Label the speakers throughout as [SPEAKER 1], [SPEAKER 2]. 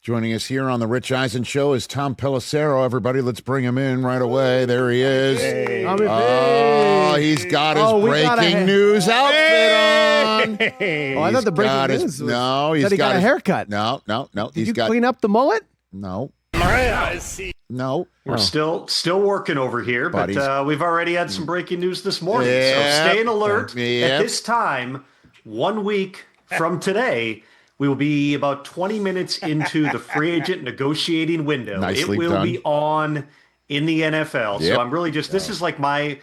[SPEAKER 1] Joining us here on the Rich Eisen Show is Tom Pelissero. Everybody, let's bring him in right away. There he is.
[SPEAKER 2] Hey.
[SPEAKER 1] Oh, he's got his breaking news outfit on.
[SPEAKER 2] Oh, I thought the breaking news was that he got a haircut.
[SPEAKER 1] No.
[SPEAKER 2] Did you clean up the mullet?
[SPEAKER 1] No.
[SPEAKER 3] I see.
[SPEAKER 1] No.
[SPEAKER 3] We're still working over here, but we've already had some breaking news this morning.
[SPEAKER 1] Yeah.
[SPEAKER 3] So staying alert. At this time, 1 week from today, we will be about 20 minutes into the free agent negotiating window.
[SPEAKER 1] Nicely
[SPEAKER 3] it will
[SPEAKER 1] done.
[SPEAKER 3] be on in the NFL.
[SPEAKER 1] Yep.
[SPEAKER 3] So I'm really just, this is like my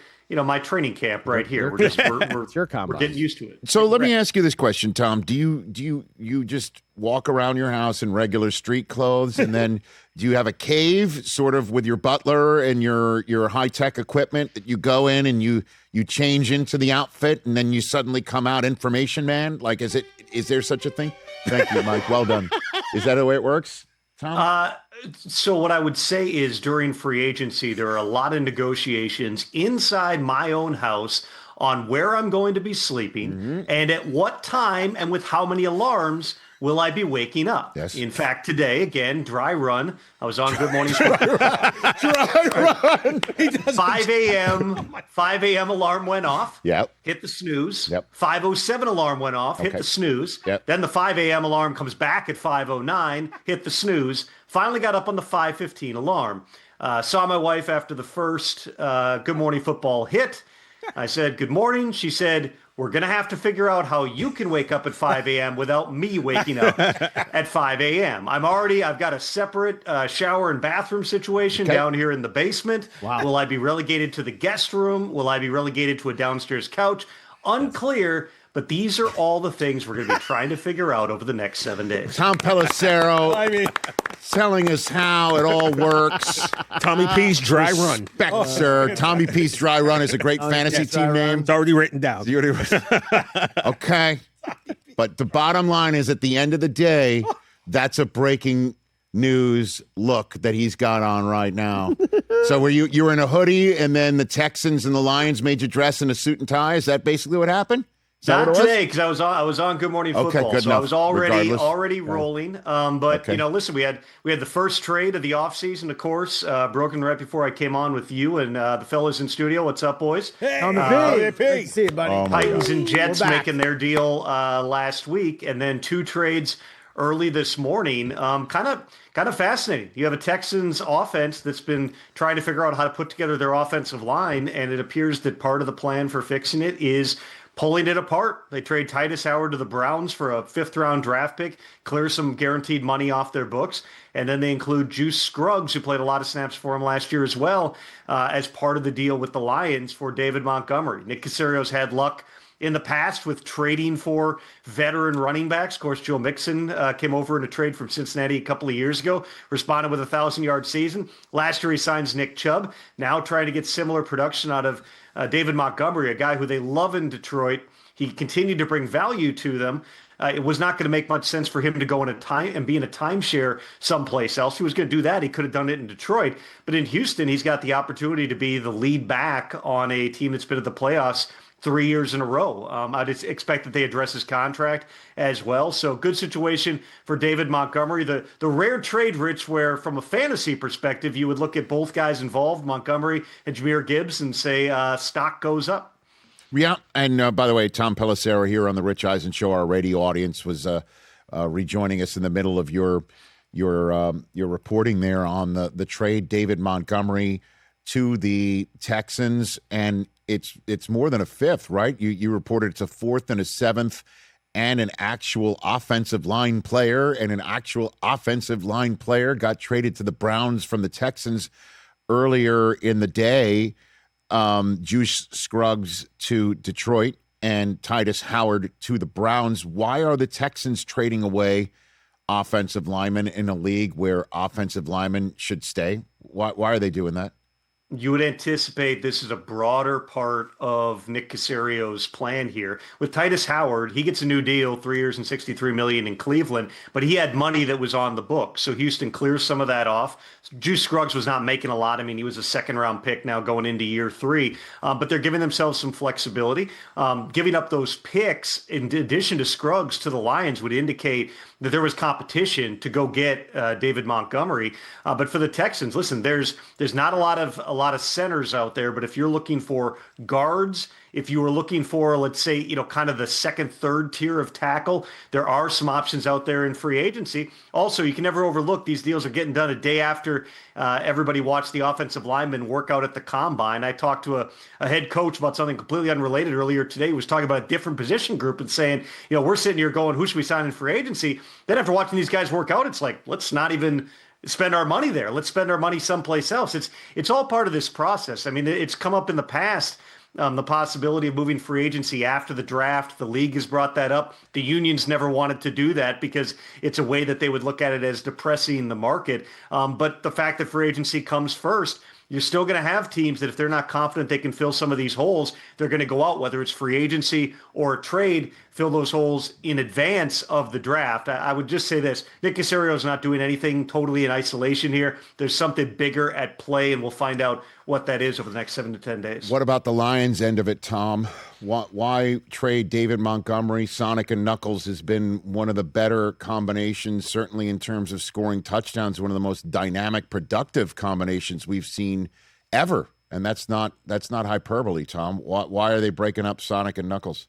[SPEAKER 3] training camp right here. We're getting used to it.
[SPEAKER 1] So let me ask you this question, Tom. Do you just walk around your house in regular street clothes, and then do you have a cave sort of with your butler and your high-tech equipment that you go in and you change into the outfit, and then you suddenly come out information man? Like, is there such a thing? Thank you, Mike. Well done. Is that the way it works, Tom?
[SPEAKER 3] So what I would say is during free agency, there are a lot of negotiations inside my own house on where I'm going to be sleeping and at what time and with how many alarms will I be waking up.
[SPEAKER 1] Yes.
[SPEAKER 3] In fact, today, again, dry run. I was on Good Morning Sports.
[SPEAKER 1] Dry run.
[SPEAKER 3] 5 a.m. 5 a.m. alarm went off.
[SPEAKER 1] Yep.
[SPEAKER 3] Hit the snooze.
[SPEAKER 1] Yep.
[SPEAKER 3] 5:07 alarm went off. Hit
[SPEAKER 1] Okay.
[SPEAKER 3] the snooze.
[SPEAKER 1] Yep.
[SPEAKER 3] Then the 5 a.m. alarm comes back at 5:09. Hit the snooze. Finally got up on the 5:15 alarm. Saw my wife after the first Good Morning Football hit. I said, good morning. She said, we're going to have to figure out how you can wake up at 5 a.m. without me waking up at 5 a.m. I've got a separate shower and bathroom situation down here in the basement.
[SPEAKER 2] Wow.
[SPEAKER 3] Will I be relegated to the guest room? Will I be relegated to a downstairs couch? Unclear, but these are all the things we're going to be trying to figure out over the next 7 days.
[SPEAKER 1] Tom Pelissero telling us how it all works.
[SPEAKER 4] Tommy P's Dry Run.
[SPEAKER 1] Respect, sir. Tommy P's Dry Run is a great fantasy team name.
[SPEAKER 4] It's already written down.
[SPEAKER 1] Okay. But the bottom line is, at the end of the day, that's a breaking news look that he's got on right now. So you were in a hoodie, and then the Texans and the Lions made you dress in a suit and tie? Is that basically what happened?
[SPEAKER 3] Not today, because I was on Good Morning Football,
[SPEAKER 1] Okay, good
[SPEAKER 3] so
[SPEAKER 1] enough.
[SPEAKER 3] I was already
[SPEAKER 1] Regardless.
[SPEAKER 3] rolling. But listen, we had the first trade of the offseason, of course, broken right before I came on with you and the fellas in studio. What's up, boys?
[SPEAKER 2] On the pig. Good to see you, buddy.
[SPEAKER 1] Oh, my
[SPEAKER 3] Titans and Jets
[SPEAKER 2] We're back.
[SPEAKER 3] making their deal last week, and then two trades early this morning. Kind of fascinating. You have a Texans offense that's been trying to figure out how to put together their offensive line, and it appears that part of the plan for fixing it is pulling it apart. They trade Titus Howard to the Browns for a 5th-round draft pick, clear some guaranteed money off their books, and then they include Juice Scruggs, who played a lot of snaps for him last year as well, as part of the deal with the Lions for David Montgomery. Nick Caserio's had luck in the past with trading for veteran running backs. Of course, Joe Mixon came over in a trade from Cincinnati a couple of years ago, responded with a 1,000-yard season. Last year, he signs Nick Chubb, now trying to get similar production out of David Montgomery, a guy who they love in Detroit. He continued to bring value to them. It was not going to make much sense for him to go in be in a timeshare someplace else. He was going to do that. He could have done it in Detroit. But in Houston, he's got the opportunity to be the lead back on a team that's been at the playoffs 3 years in a row. I'd expect that they address his contract as well. So good situation for David Montgomery. The rare trade, Rich, where from a fantasy perspective, you would look at both guys involved, Montgomery and Jahmyr Gibbs, and say stock goes up.
[SPEAKER 1] Yeah, and by the way, Tom Pelissero here on the Rich Eisen Show. Our radio audience was rejoining us in the middle of your reporting there on the trade, David Montgomery to the Texans, and it's more than a 5th, right? You reported it's a 4th and a 7th, and an actual offensive line player, and an actual offensive line player got traded to the Browns from the Texans earlier in the day. Juice Scruggs to Detroit and Titus Howard to the Browns. Why are the Texans trading away offensive linemen in a league where offensive linemen should stay? Why are they doing that?
[SPEAKER 3] you would anticipate this is a broader part of Nick Caserio's plan here. With Titus Howard, he gets a new deal, 3 years and $63 million in Cleveland, but he had money that was on the book. So Houston clears some of that off. Juice Scruggs was not making a lot. I mean, he was a second-round pick now going into year 3, but they're giving themselves some flexibility. Giving up those picks in addition to Scruggs to the Lions would indicate that there was competition to go get David Montgomery. But for the Texans, listen, there's not a lot of centers out there, but if you're looking for guards, if you were looking for, let's say, kind of the second, third tier of tackle, there are some options out there in free agency. Also, you can never overlook these deals are getting done a day after everybody watched the offensive linemen work out at the combine. I talked to a head coach about something completely unrelated earlier today. He was talking about a different position group and saying, we're sitting here going, who should we sign in free agency? Then after watching these guys work out, it's like, let's not even spend our money there. Let's spend our money someplace else. It's all part of this process. I mean, it's come up in the past. The possibility of moving free agency after the draft. The league has brought that up. The unions never wanted to do that because it's a way that they would look at it as depressing the market. But the fact that free agency comes first, you're still going to have teams that if they're not confident they can fill some of these holes, they're going to go out, whether it's free agency or a trade, fill those holes in advance of the draft. I would just say this. Nick Caserio is not doing anything totally in isolation here. There's something bigger at play, and we'll find out what that is over the next 7 to 10 days.
[SPEAKER 1] What about the Lions end of it, Tom? Why trade David Montgomery? Sonic and Knuckles has been one of the better combinations, certainly in terms of scoring touchdowns, one of the most dynamic, productive combinations we've seen ever. And that's not hyperbole, Tom. Why are they breaking up Sonic and Knuckles?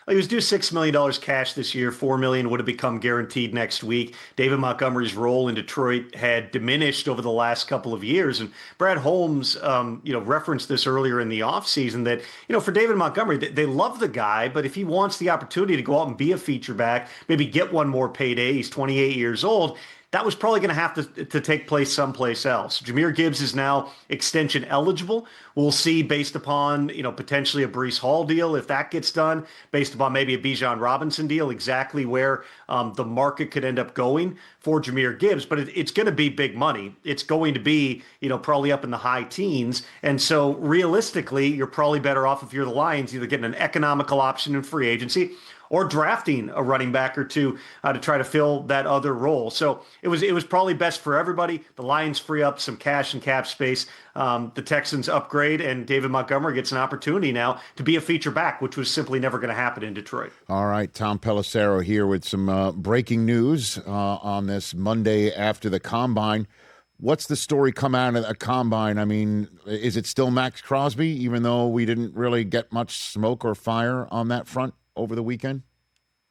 [SPEAKER 3] He was due $6 million cash this year. $4 million would have become guaranteed next week. David Montgomery's role in Detroit had diminished over the last couple of years. And Brad Holmes, referenced this earlier in the offseason that, for David Montgomery, they love the guy, but if he wants the opportunity to go out and be a feature back, maybe get one more payday, he's 28 years old, that was probably going to have to take place someplace else. Jahmyr Gibbs is now extension eligible. We'll see based upon, potentially a Breece Hall deal, if that gets done, based upon maybe a Bijan Robinson deal, exactly where the market could end up going for Jahmyr Gibbs. But it's going to be big money. It's going to be, probably up in the high teens. And so realistically, you're probably better off if you're the Lions, either getting an economical option in free agency or drafting a running back or two to try to fill that other role. So it was probably best for everybody. The Lions free up some cash and cap space. The Texans upgrade, and David Montgomery gets an opportunity now to be a feature back, which was simply never going to happen in Detroit.
[SPEAKER 1] All right, Tom Pelissero here with some breaking news on this Monday after the Combine. What's the story come out of a Combine? I mean, is it still Maxx Crosby, even though we didn't really get much smoke or fire on that front over the weekend,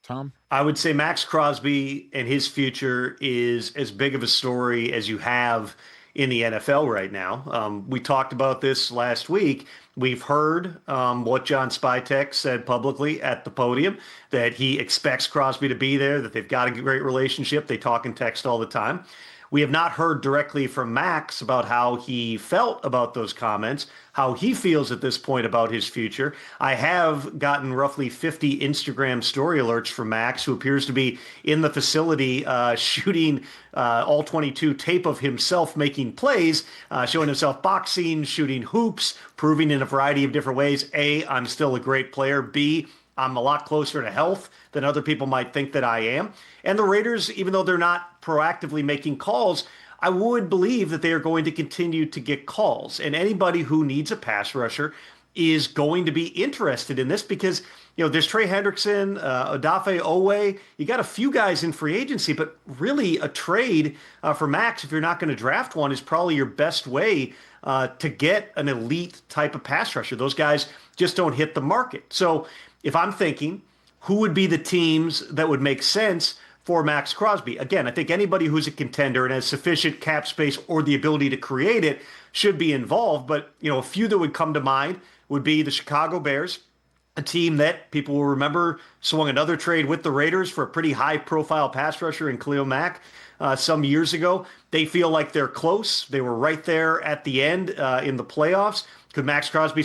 [SPEAKER 1] Tom?
[SPEAKER 3] I would say Maxx Crosby and his future is as big of a story as you have in the NFL right now. We talked about this last week. We've heard what John Spytek said publicly at the podium, that he expects Crosby to be there, that they've got a great relationship. They talk and text all the time. We have not heard directly from Max about how he felt about those comments, how he feels at this point about his future. I have gotten roughly 50 Instagram story alerts from Max, who appears to be in the facility shooting all 22 tape of himself making plays, showing himself boxing, shooting hoops, proving in a variety of different ways, A, I'm still a great player, B, I'm a lot closer to health than other people might think that I am. And the Raiders, even though they're not proactively making calls, I would believe that they are going to continue to get calls. And anybody who needs a pass rusher is going to be interested in this because, there's Trey Hendrickson, Odafe Owe. You got a few guys in free agency, but really a trade for Max, if you're not going to draft one, is probably your best way to get an elite type of pass rusher. Those guys just don't hit the market. So if I'm thinking, who would be the teams that would make sense for Maxx Crosby? Again, I think anybody who's a contender and has sufficient cap space or the ability to create it should be involved. But, a few that would come to mind would be the Chicago Bears, a team that people will remember swung another trade with the Raiders for a pretty high-profile pass rusher in Khalil Mack some years ago. They feel like they're close. They were right there at the end in the playoffs. Could Maxx Crosby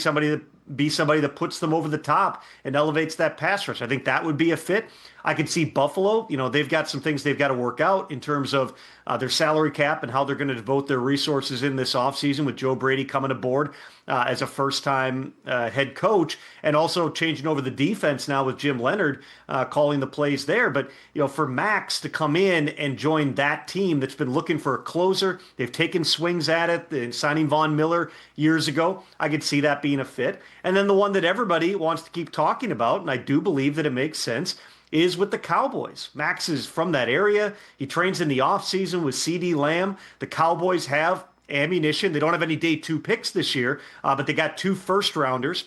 [SPEAKER 3] be somebody that puts them over the top and elevates that pass rush? I think that would be a fit. I could see Buffalo, they've got some things they've got to work out in terms of their salary cap and how they're going to devote their resources in this offseason with Joe Brady coming aboard as a first-time head coach, and also changing over the defense now with Jim Leonard calling the plays there. But, for Max to come in and join that team that's been looking for a closer, they've taken swings at it, signing Von Miller years ago, I could see that being a fit. And then the one that everybody wants to keep talking about, and I do believe that it makes sense, is with the Cowboys. Max is from that area. He trains in the offseason with CeeDee Lamb. The Cowboys have ammunition. They don't have any day 2 picks this year, but they got 2 first-rounders.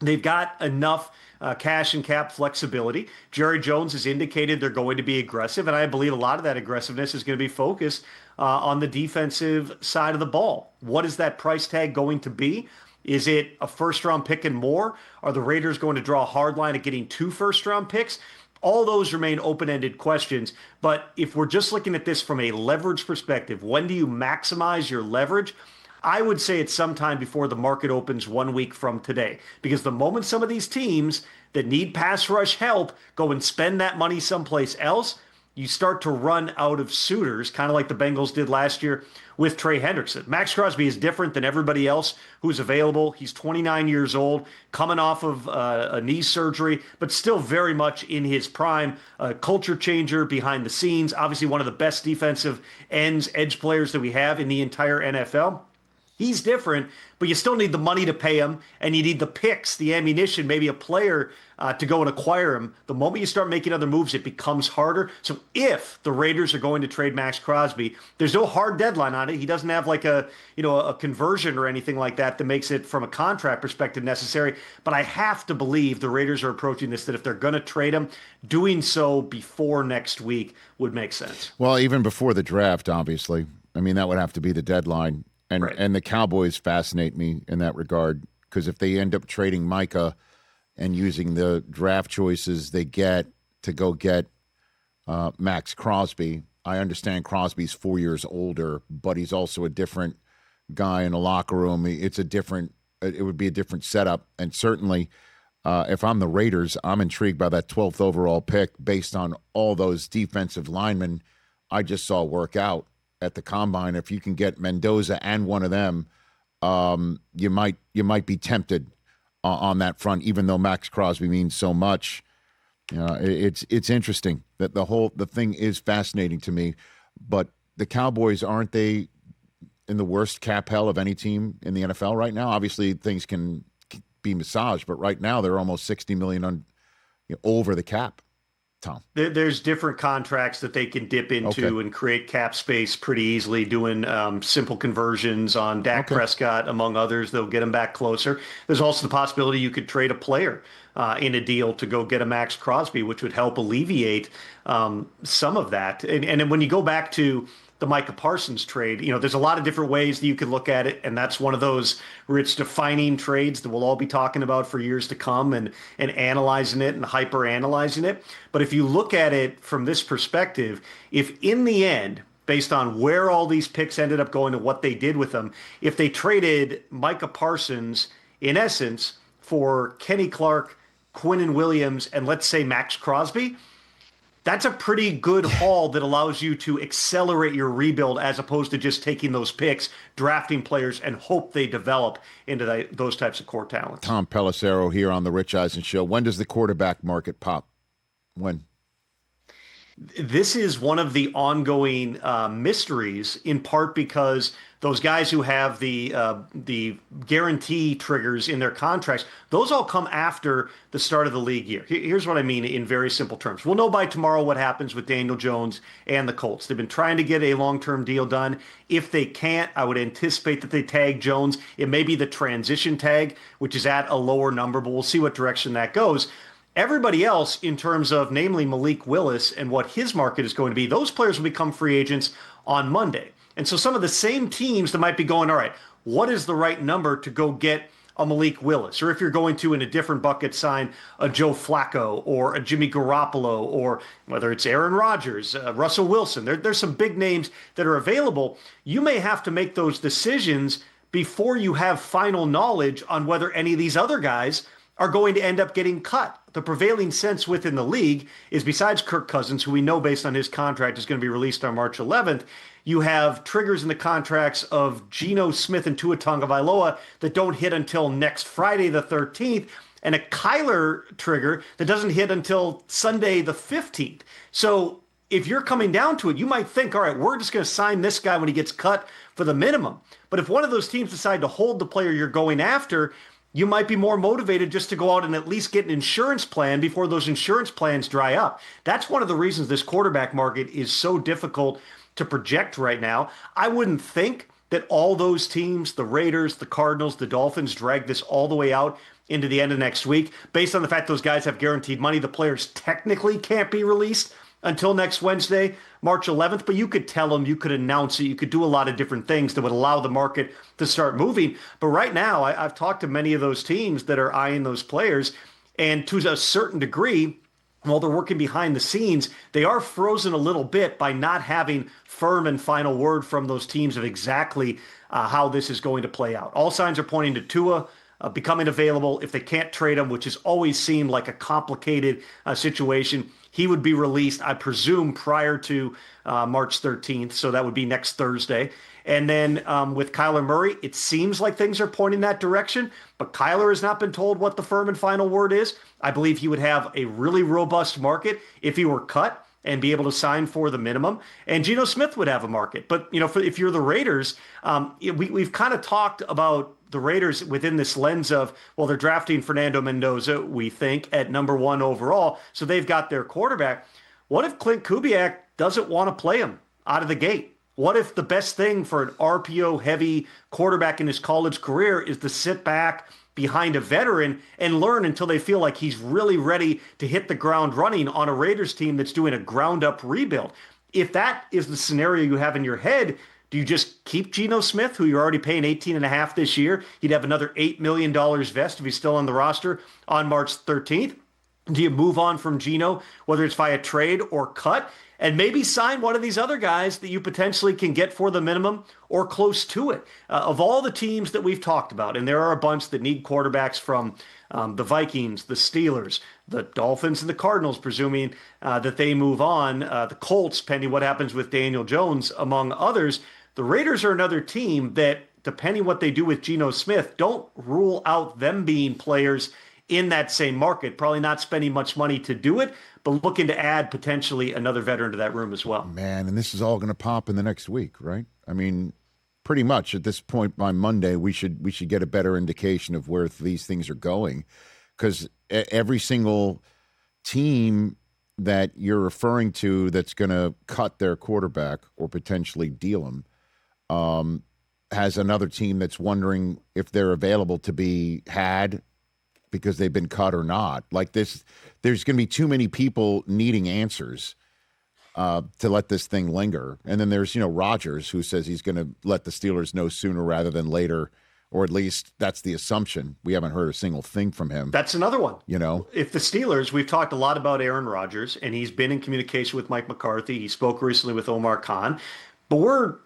[SPEAKER 3] They've got enough cash and cap flexibility. Jerry Jones has indicated they're going to be aggressive, and I believe a lot of that aggressiveness is going to be focused on the defensive side of the ball. What is that price tag going to be? Is it a first-round pick and more? Are the Raiders going to draw a hard line at getting 2 first-round picks? All those remain open-ended questions. But if we're just looking at this from a leverage perspective, when do you maximize your leverage? I would say it's sometime before the market opens 1 week from today. Because the moment some of these teams that need pass rush help go and spend that money someplace else, you start to run out of suitors, kind of like the Bengals did last year with Trey Hendrickson. Maxx Crosby is different than everybody else who's available. He's 29 years old, coming off of a knee surgery, but still very much in his prime. A culture changer behind the scenes. Obviously one of the best defensive edge players that we have in the entire NFL. He's different, but you still need the money to pay him, and you need the picks, the ammunition, maybe a player to go and acquire him. The moment you start making other moves, it becomes harder. So if the Raiders are going to trade Maxx Crosby, there's no hard deadline on it. He doesn't have like a conversion or anything like that makes it from a contract perspective necessary. But I have to believe the Raiders are approaching this, that if they're going to trade him, doing so before next week would make sense.
[SPEAKER 1] Well, even before the draft, obviously. I mean, that would have to be the deadline. And
[SPEAKER 3] right.
[SPEAKER 1] And the Cowboys fascinate me in that regard, because if they end up trading Micah and using the draft choices they get to go get Maxx Crosby, I understand Crosby's 4 years older, but he's also a different guy in the locker room. It would be a different setup. And certainly if I'm the Raiders, I'm intrigued by that 12th overall pick based on all those defensive linemen I just saw work out at the combine. If you can get Mendoza and one of them, you might be tempted on that front, even though Maxx Crosby means so much. It's interesting that the thing is fascinating to me. But the Cowboys, aren't they in the worst cap hell of any team in the NFL right now? Obviously things can be massaged, but right now they're almost $60 million over the cap. Tom.
[SPEAKER 3] There's different contracts that they can dip into and create cap space pretty easily, doing simple conversions on Dak Prescott, among others. They'll get him back closer. There's also the possibility you could trade a player in a deal to go get a Maxx Crosby, which would help alleviate some of that. And then when you go back to the Micah Parsons trade, there's a lot of different ways that you could look at it, and that's one of those rich defining trades that we'll all be talking about for years to come and analyzing it and hyper-analyzing it. But if you look at it from this perspective, if in the end, based on where all these picks ended up going and what they did with them, if they traded Micah Parsons, in essence, for Kenny Clark, Quinnen Williams, and let's say Maxx Crosby, that's a pretty good haul that allows you to accelerate your rebuild as opposed to just taking those picks, drafting players, and hope they develop into those types of core talents.
[SPEAKER 1] Tom Pelissero here on the Rich Eisen Show. When does the quarterback market pop? When?
[SPEAKER 3] This is one of the ongoing mysteries, in part because those guys who have the guarantee triggers in their contracts, those all come after the start of the league year. Here's what I mean in very simple terms. We'll know by tomorrow what happens with Daniel Jones and the Colts. They've been trying to get a long-term deal done. If they can't, I would anticipate that they tag Jones. It may be the transition tag, which is at a lower number, but we'll see what direction that goes. Everybody else, in terms of namely Malik Willis and what his market is going to be, those players will become free agents on Monday. And so some of the same teams that might be going, all right, what is the right number to go get a Malik Willis? Or if you're going to, in a different bucket, sign a Joe Flacco or a Jimmy Garoppolo, or whether it's Aaron Rodgers, Russell Wilson, there's some big names that are available. You may have to make those decisions before you have final knowledge on whether any of these other guys are going to end up getting cut. the prevailing sense within the league is, besides Kirk Cousins, who we know based on his contract is going to be released on March 11th, you have triggers in the contracts of Geno Smith and Tua Tagovailoa that don't hit until next Friday the 13th, and a Kyler trigger that doesn't hit until Sunday the 15th. So if you're coming down to it, you might think, all right, we're just going to sign this guy when he gets cut for the minimum. But if one of those teams decide to hold the player you're going after, you might be more motivated just to go out and at least get an insurance plan before those insurance plans dry up. That's one of the reasons this quarterback market is so difficult to project right now. I wouldn't think that all those teams, the Raiders, the Cardinals, the Dolphins, drag this all the way out into the end of next week. Based on the fact those guys have guaranteed money, the players technically can't be released until next Wednesday, March 11th, but you could tell them, you could announce it, you could do a lot of different things that would allow the market to start moving. But right now, I've talked to many of those teams that are eyeing those players, and to a certain degree, while they're working behind the scenes, they are frozen a little bit by not having firm and final word from those teams of exactly how this is going to play out. All signs are pointing to Tua becoming available. If they can't trade him, which has always seemed like a complicated situation, he would be released, I presume, prior to March 13th. So that would be next Thursday. And then with Kyler Murray, it seems like things are pointing that direction, but Kyler has not been told what the firm and final word is. I believe he would have a really robust market if he were cut and be able to sign for the minimum. And Geno Smith would have a market. But, you know, if you're the Raiders, we've kind of talked about the Raiders within this lens of, well, they're drafting Fernando Mendoza, we think, at number 1 overall. So they've got their quarterback. What if Clint Kubiak doesn't want to play him out of the gate? What if the best thing for an RPO-heavy quarterback in his college career is to sit back behind a veteran and learn until they feel like he's really ready to hit the ground running on a Raiders team that's doing a ground-up rebuild? If that is the scenario you have in your head, do you just keep Geno Smith, who you're already paying $18.5 this year? He'd have another $8 million vest if he's still on the roster on March 13th. Do you move on from Geno, whether it's via trade or cut, and maybe sign one of these other guys that you potentially can get for the minimum or close to it? Of all the teams that we've talked about, and there are a bunch that need quarterbacks from the Vikings, the Steelers, the Dolphins, and the Cardinals, presuming that they move on, the Colts, pending what happens with Daniel Jones, among others. The Raiders are another team that, depending what they do with Geno Smith, don't rule out them being players in that same market, probably not spending much money to do it, but looking to add potentially another veteran to that room as well.
[SPEAKER 1] Man, and this is all going to pop in the next week, right? I mean, pretty much at this point by Monday, we should get a better indication of where these things are going, because every single team that you're referring to that's going to cut their quarterback or potentially deal him has another team that's wondering if they're available to be had because they've been cut or not. Like this, there's going to be too many people needing answers to let this thing linger. And then there's, Rodgers, who says he's going to let the Steelers know sooner rather than later, or at least that's the assumption. We haven't heard a single thing from him.
[SPEAKER 3] That's another one. If the Steelers, we've talked a lot about Aaron Rodgers, and he's been in communication with Mike McCarthy. He spoke recently with Omar Khan, but we're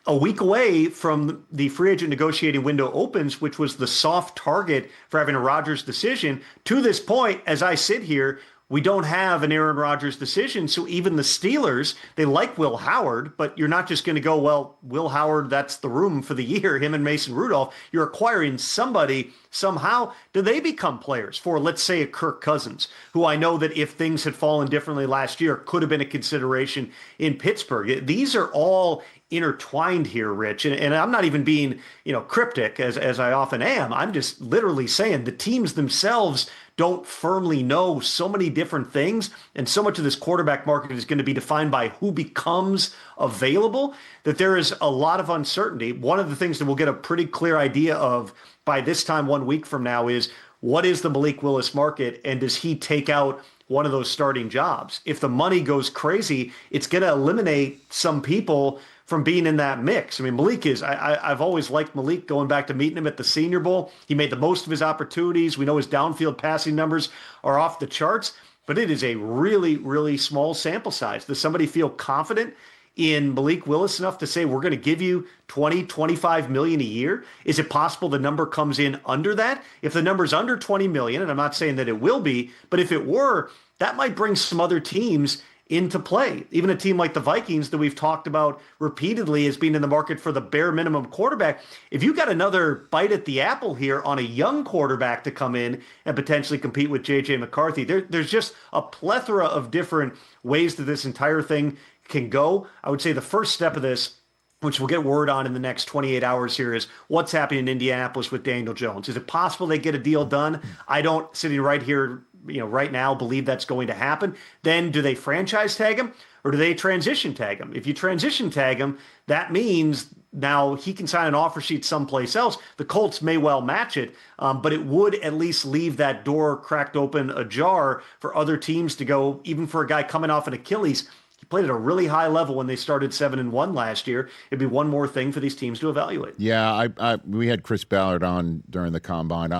[SPEAKER 3] a week away from the free agent negotiating window opens, which was the soft target for having a Rodgers decision. To this point, as I sit here, we don't have an Aaron Rodgers decision. So even the Steelers, they like Will Howard, but you're not just going to go, well, Will Howard, that's the room for the year, him and Mason Rudolph. You're acquiring somebody somehow. Do they become players for, let's say, a Kirk Cousins, who I know that if things had fallen differently last year, could have been a consideration in Pittsburgh? These are all intertwined here, Rich. And I'm not even being, cryptic as I often am. I'm just literally saying the teams themselves don't firmly know so many different things. And so much of this quarterback market is going to be defined by who becomes available, that there is a lot of uncertainty. One of the things that we'll get a pretty clear idea of by this time 1 week from now is, what is the Malik Willis market, and does he take out one of those starting jobs? If the money goes crazy, it's going to eliminate some people from being in that mix. I mean, Malik is, I've always liked Malik, going back to meeting him at the Senior Bowl. He made the most of his opportunities. We know his downfield passing numbers are off the charts, but it is a really, really small sample size. Does somebody feel confident in Malik Willis enough to say we're going to give you 20, 25 million a year? Is it possible the number comes in under that? If the number's under 20 million, and I'm not saying that it will be, but if it were, that might bring some other teams into play. Even a team like the Vikings that we've talked about repeatedly as being in the market for the bare minimum quarterback. If you got another bite at the apple here on a young quarterback to come in and potentially compete with J.J. McCarthy, there's just a plethora of different ways that this entire thing can go. I would say the first step of this, which we'll get word on in the next 28 hours here, is what's happening in Indianapolis with Daniel Jones. Is it possible they get a deal done? I don't, sitting right here, right now, believe that's going to happen. Then do they franchise tag him or do they transition tag him? If you transition tag him, that means now he can sign an offer sheet someplace else. The Colts may well match it, but it would at least leave that door cracked open ajar for other teams to go, even for a guy coming off an Achilles. He played at a really high level when they started 7-1 last year. It'd be one more thing for these teams to evaluate.
[SPEAKER 1] Yeah, we had Chris Ballard on during the combine.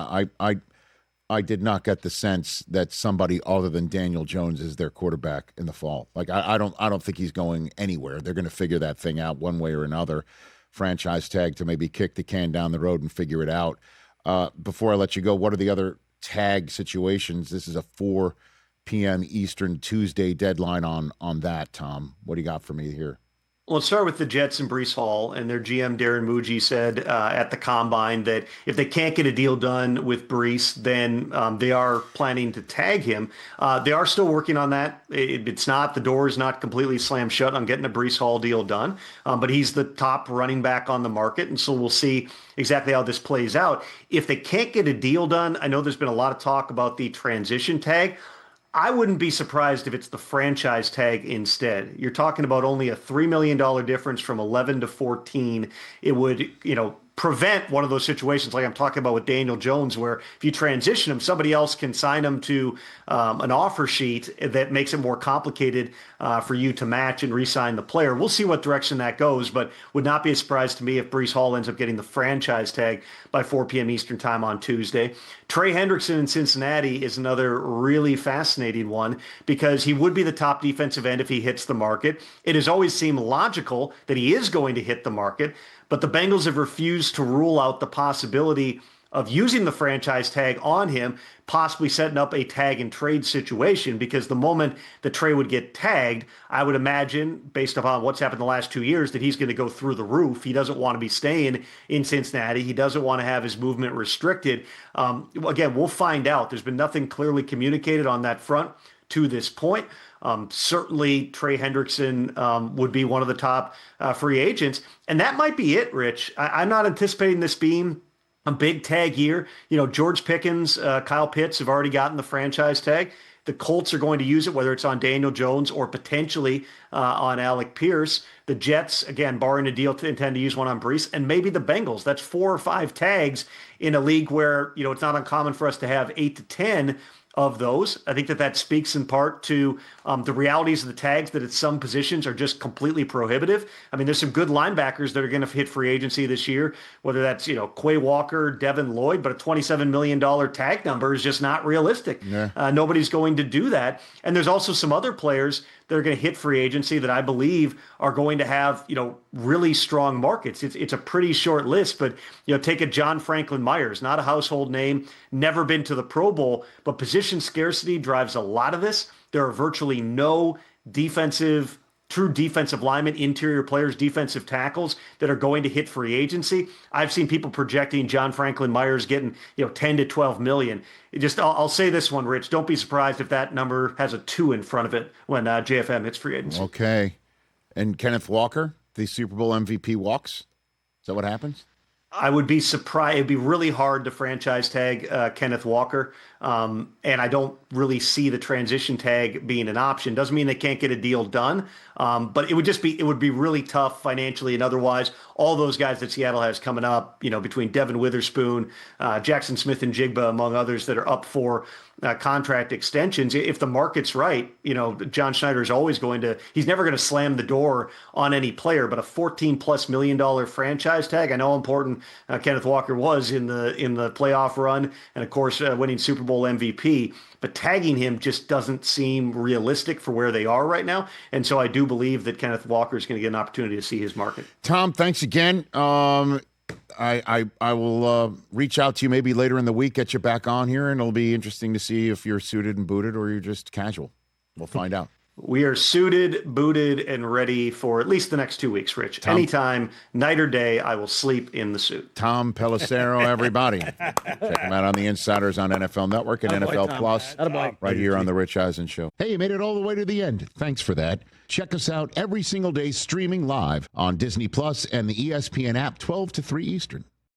[SPEAKER 1] I did not get the sense that somebody other than Daniel Jones is their quarterback in the fall. Like I don't think he's going anywhere. They're going to figure that thing out one way or another. Franchise tag to maybe kick the can down the road and figure it out. Before I let you go, what are the other tag situations? This is a 4 p.m. Eastern Tuesday deadline on that, Tom. What do you got for me here?
[SPEAKER 3] Well, let's start with the Jets and Breece Hall. And their GM, Darren Muji, said at the Combine that if they can't get a deal done with Breece, then they are planning to tag him. They are still working on that. The door is not completely slammed shut on getting a Breece Hall deal done. But he's the top running back on the market. And so we'll see exactly how this plays out. If they can't get a deal done, I know there's been a lot of talk about the transition tag. I wouldn't be surprised if it's the franchise tag instead. You're talking about only a $3 million difference from 11 to 14. It would, prevent one of those situations like I'm talking about with Daniel Jones, where if you transition him, somebody else can sign him to an offer sheet that makes it more complicated for you to match and re-sign the player. We'll see what direction that goes, but would not be a surprise to me if Breece Hall ends up getting the franchise tag by 4 p.m. Eastern time on Tuesday. Trey Hendrickson in Cincinnati is another really fascinating one because he would be the top defensive end if he hits the market. It has always seemed logical that he is going to hit the market, but the Bengals have refused to rule out the possibility of using the franchise tag on him, possibly setting up a tag and trade situation, because the moment that Trey would get tagged, I would imagine, based upon what's happened the last 2 years, that he's going to go through the roof. He doesn't want to be staying in Cincinnati. He doesn't want to have his movement restricted. Again, we'll find out. There's been nothing clearly communicated on that front to this point. Certainly Trey Hendrickson would be one of the top free agents. And that might be it, Rich. I'm not anticipating this being a big tag year. George Pickens, Kyle Pitts have already gotten the franchise tag. The Colts are going to use it, whether it's on Daniel Jones or potentially on Alec Pierce. The Jets, again, barring a deal, intend to use one on Breece, and maybe the Bengals. That's 4 or 5 tags in a league where, it's not uncommon for us to have 8 to 10 of those. I think that speaks in part to the realities of the tags that at some positions are just completely prohibitive. I mean, there's some good linebackers that are going to hit free agency this year, whether that's, Quay Walker, Devin Lloyd, but a $27 million tag number is just not realistic. Yeah. Nobody's going to do that. And there's also some other players that are going to hit free agency that I believe are going to have, really strong markets. It's a pretty short list, but, take a John Franklin Myers, not a household name, never been to the Pro Bowl, but position scarcity drives a lot of this. There are virtually no true defensive linemen, interior players, defensive tackles that are going to hit free agency. I've seen people projecting John Franklin Myers getting, 10 to 12 million. I'll say this one, Rich, don't be surprised if that number has a 2 in front of it when JFM hits free agency. Okay.
[SPEAKER 1] And Kenneth Walker, the Super Bowl MVP walks? Is that what happens?
[SPEAKER 3] I would be surprised. It'd be really hard to franchise tag Kenneth Walker. And I don't really see the transition tag being an option. Doesn't mean they can't get a deal done. But it would be really tough financially and otherwise. All those guys that Seattle has coming up, between Devin Witherspoon, Jackson Smith and Jigba, among others that are up for contract extensions. If the market's right, John Schneider is always he's never going to slam the door on any player, but a $14+ million franchise tag. I know how important him, Kenneth Walker was in the playoff run, and of course winning Super Bowl MVP. But tagging him just doesn't seem realistic for where they are right now. And so I do believe that Kenneth Walker is going to get an opportunity to see his market.
[SPEAKER 1] Tom, thanks again. I will reach out to you maybe later in the week, get you back on here, and it'll be interesting to see if you're suited and booted or you're just casual. We'll find out.
[SPEAKER 3] We are suited, booted, and ready for at least the next 2 weeks, Rich. Anytime, night or day, I will sleep in the suit.
[SPEAKER 1] Tom Pelissero, everybody. Check him out on the Insiders on NFL Network and NFL Plus right here on The Rich Eisen Show. Hey, you made it all the way to the end. Thanks for that. Check us out every single day streaming live on Disney Plus and the ESPN app 12 to 3 Eastern.